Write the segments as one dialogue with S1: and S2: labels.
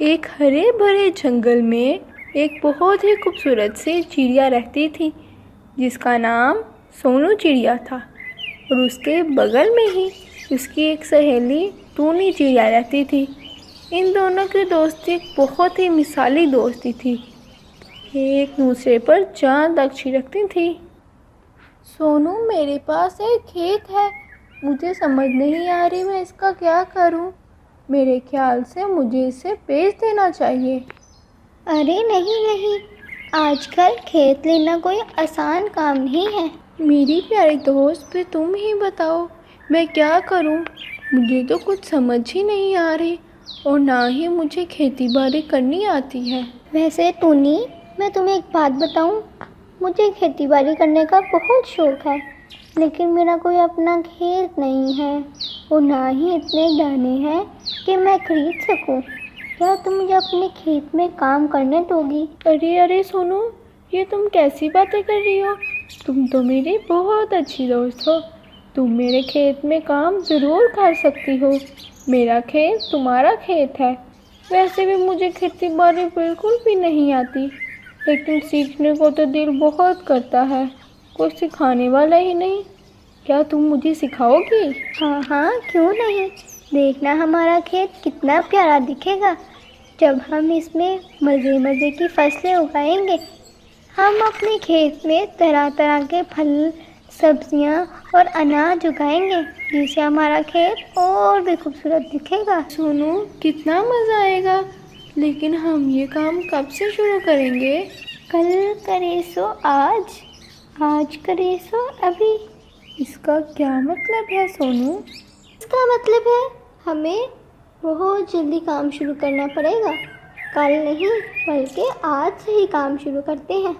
S1: एक हरे भरे जंगल में एक बहुत ही खूबसूरत सी चिड़िया रहती थी जिसका नाम सोनू चिड़िया था। और उसके बगल में ही उसकी एक सहेली टूनी चिड़िया रहती थी। इन दोनों की दोस्ती बहुत ही मिसाली दोस्ती थी। एक दूसरे पर जान तक छिड़कती थी। सोनू, मेरे पास एक खेत है, मुझे समझ नहीं आ रही मैं इसका क्या करूं। मेरे ख्याल से मुझे इसे बेच देना चाहिए।
S2: अरे नहीं नहीं, आजकल खेत लेना कोई आसान काम नहीं है।
S1: मेरी प्यारी दोस्त, फिर तुम ही बताओ मैं क्या करूं। मुझे तो कुछ समझ ही नहीं आ रही और ना ही मुझे खेती बाड़ी करनी आती है।
S2: वैसे टूनी, मैं तुम्हें एक बात बताऊं, मुझे खेती बाड़ी करने का बहुत शौक है, लेकिन मेरा कोई अपना खेत नहीं है और ना ही इतने दाने हैं कि मैं खरीद सकूं। क्या तुम मुझे अपने खेत में काम करने दोगी?
S1: अरे अरे सोनू, ये तुम कैसी बातें कर रही हो। तुम तो मेरी बहुत अच्छी दोस्त हो। तुम मेरे खेत में काम ज़रूर कर सकती हो। मेरा खेत तुम्हारा खेत है। वैसे भी मुझे खेती बाड़ी बिल्कुल भी नहीं आती, लेकिन सीखने को तो दिल बहुत करता है। कोई सिखाने वाला ही नहीं। क्या तुम मुझे सिखाओगी?
S2: हाँ हाँ, क्यों नहीं। देखना हमारा खेत कितना प्यारा दिखेगा जब हम इसमें मज़े मज़े की फसलें उगाएंगे। हम अपने खेत में तरह तरह के फल, सब्जियां और अनाज उगाएंगे, जिससे हमारा खेत और भी खूबसूरत दिखेगा।
S1: सोनू, कितना मज़ा आएगा। लेकिन हम ये काम कब से शुरू करेंगे?
S2: कल करे सो आज, आज करे सो अभी।
S1: इसका क्या मतलब है सोनू?
S2: इसका मतलब है हमें बहुत जल्दी काम शुरू करना पड़ेगा। कल नहीं, बल्कि आज से ही काम शुरू करते हैं।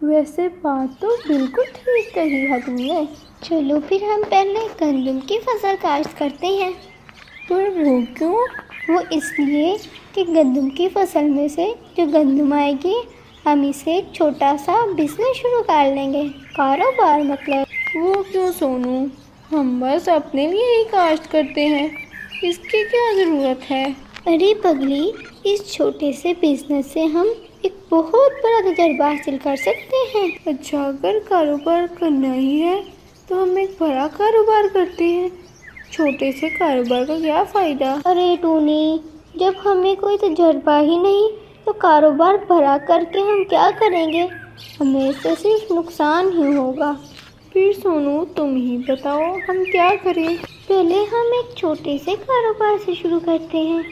S1: वैसे बात तो बिल्कुल ठीक कही है तुमने।
S2: चलो फिर हम पहले गंदम की फसल काश्त करते हैं।
S1: पर वो क्यों?
S2: वो इसलिए कि गंदम की फसल में से जो गंदम आएगी, हम इसे एक छोटा सा बिजनेस शुरू कर लेंगे, कारोबार मतलब।
S1: वो क्यों सोनू? हम बस अपने लिए ही काश्त करते हैं, इसकी क्या ज़रूरत है?
S2: अरे पगली, इस छोटे से बिजनेस से हम एक बहुत बड़ा तजर्बा हासिल कर सकते हैं।
S1: अच्छा, अगर कारोबार करना ही है तो हम एक बड़ा कारोबार करते हैं। छोटे से कारोबार का क्या फ़ायदा?
S2: अरे टूनी, जब हमें कोई तजर्बा ही नहीं तो कारोबार बड़ा करके हम क्या करेंगे? हमें इससे सिर्फ नुकसान ही होगा।
S1: फिर सोनू, तुम ही बताओ हम क्या करें?
S2: पहले हम एक छोटे से कारोबार से शुरू करते हैं,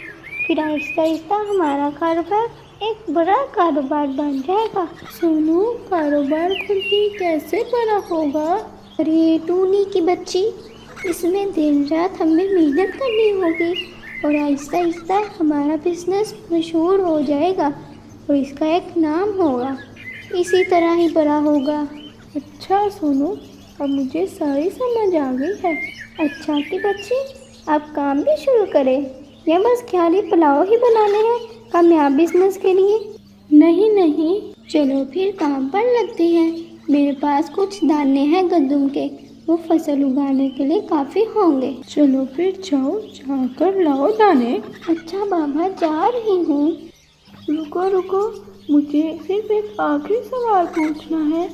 S2: फिर आहिस्ता आहिस्ता हमारा कारोबार एक बड़ा कारोबार बन जाएगा।
S1: सोनू, कारोबार खुद ही कैसे बड़ा होगा?
S2: अरे टूनी की बच्ची, इसमें दिन रात हमें मेहनत करनी होगी और आहिस्ता आहिस्ता हमारा बिजनेस मशहूर हो जाएगा और इसका एक नाम होगा। इसी तरह ही बड़ा होगा।
S1: अच्छा सोनू, अब मुझे सारी समझ आ गई है।
S2: अच्छा की बच्ची, आप काम भी शुरू करें या बस ख्याली पुलाव ही बनाने हैं कामयाब बिजनेस के लिए?
S1: नहीं नहीं,
S2: चलो फिर काम पर लगते हैं। मेरे पास कुछ दाने हैं गंदम के, वो फसल उगाने के लिए काफ़ी होंगे।
S1: चलो फिर जाओ, जाकर लाओ दाने।
S2: अच्छा बाबा, जा रही हूँ।
S1: रुको रुको, मुझे सिर्फ एक आखिरी सवाल पूछना है।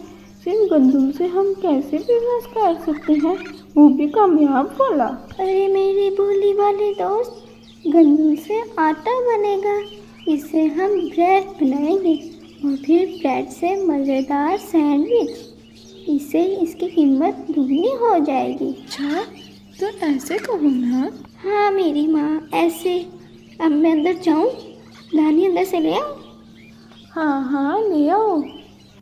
S1: सिर्फ गंदम से हम कैसे बिजनेस कर सकते हैं, वो भी कामयाब वाला?
S2: अरे मेरे भोली वाले दोस्त, गंदम से आटा बनेगा, इससे हम ब्रेड बनाएंगे और फिर ब्रेड से मज़ेदार सैंडविच। इससे इसकी कीमत दुगनी हो जाएगी।
S1: अच्छा, तो ऐसे कहो ना।
S2: हाँ मेरी माँ, ऐसे। अब मैं अंदर जाऊँ? दानी अंदर से ले आओ।
S1: हाँ हाँ, ले आओ।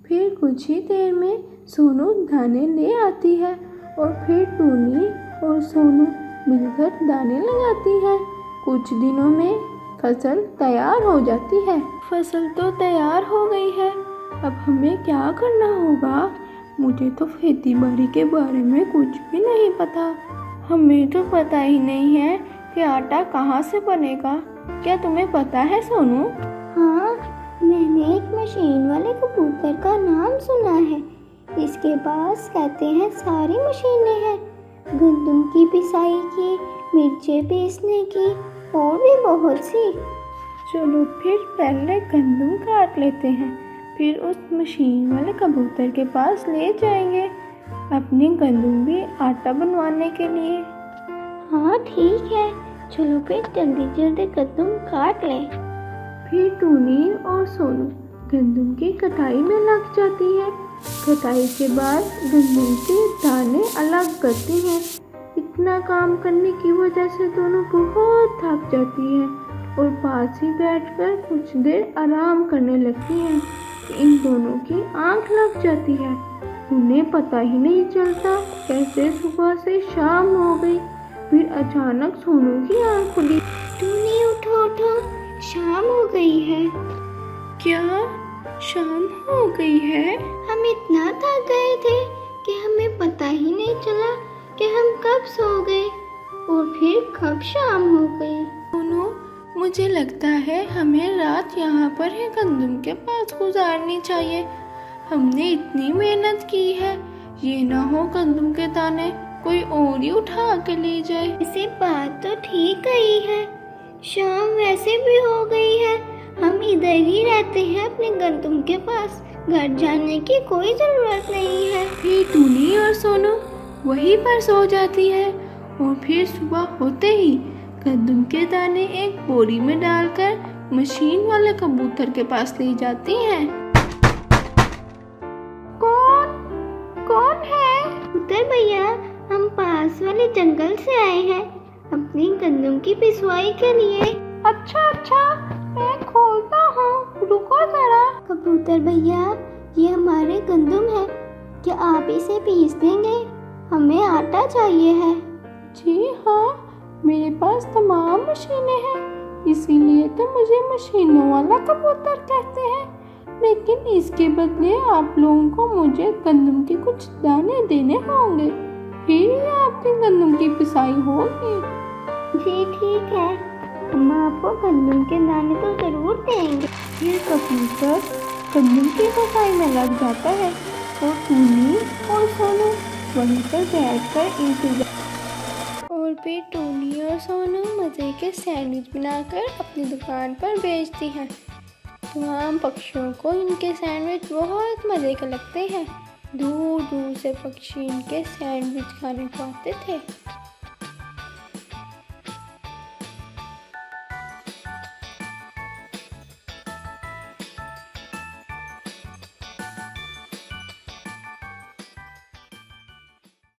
S1: फिर कुछ ही देर में सोनू दाने ले आती है और फिर टूनी और सोनू मिलकर दाने लगाती है। कुछ दिनों में फसल तैयार हो जाती है। फसल तो तैयार हो गई है, अब हमें क्या करना होगा? मुझे तो खेती बाड़ी के बारे में कुछ भी नहीं पता। हमें तो पता ही नहीं है कि आटा कहाँ से बनेगा। क्या तुम्हें पता है सोनू?
S2: हाँ, मैंने एक मशीन वाले कबूतर का नाम सुना है। इसके पास कहते हैं सारी मशीनें हैं, गंदम की पिसाई की, मिर्चें पीसने की और भी बहुत सी।
S1: चलो फिर पहले गंदम काट लेते हैं, फिर उस मशीन वाले कबूतर के पास ले जाएंगे अपनी गंदम भी आटा बनवाने के लिए।
S2: हाँ ठीक है, चलो फिर जल्दी जल्दी गंदम काट लें।
S1: फिर टूनी और सोनू गंदम की कटाई में लग जाती है। कटाई के बाद गंदम के दाने अलग करती हैं। इतना काम करने की वजह से दोनों बहुत थक जाती हैं और पास ही बैठकर कुछ देर आराम करने लगती हैं। इन दोनों की आंख लग जाती है। उन्हें पता ही नहीं चलता कैसे सुबह से शाम हो गई। फिर अचानक सोनू की आंख खुली।
S2: टूनी उठो उठो, शाम हो गई है।
S1: क्या शाम हो गई है?
S2: हम इतना थक गए थे कि हमें पता ही नहीं चला कि हम कब सो गए और फिर कब शाम हो गई।
S1: सोनू, मुझे लगता है हमें रात यहाँ पर ही गंदम के पास गुजारनी चाहिए। हमने इतनी मेहनत की है, ये ना हो गंदम के दाने कोई और ही उठा के ले जाए।
S2: इसे बात तो ठीक कही है, शाम वैसे भी हो गई है। हम इधर ही रहते हैं अपने गंदम के पास, घर जाने की कोई जरूरत नहीं है।
S1: फिर टूनी और सोनू वहीं पर सो जाती है और फिर सुबह होते ही गंदम के दाने एक बोरी में डालकर मशीन वाले कबूतर के पास ले जाती हैं। कौन है?
S2: कबूतर भैया, हम पास वाले जंगल से आए हैं अपनी गंदम की पिसवाई के लिए।
S1: अच्छा, मैं खोलता हूँ, रुको जरा।
S2: कबूतर भैया, ये हमारे गंदम है, क्या आप इसे पीस देंगे? हमें आटा चाहिए है।
S1: जी हाँ, मेरे पास तमाम मशीनें हैं, इसीलिए तो मुझे मशीनों वाला कबूतर कहते हैं। लेकिन इसके बदले आप लोगों को मुझे गंदम के कुछ दाने देने होंगे, फिर ही आपकी गंदम की पिसाई होगी।
S2: जी ठीक है, हम आपको गंदम के दाने तो जरूर देंगे।
S1: फिर कबूतर गंदम की पिसाई में लग जाता है और टूनी और सोनू वहीं पर बैठकर इंतजार। और फिर टूनी और सोनू मज़े के सैंडविच बनाकर अपनी दुकान पर बेचती हैं। तमाम पक्षियों को इनके सैंडविच बहुत मज़े के लगते हैं। दूर दूर से पक्षी इनके सैंडविच खाने को आते थे।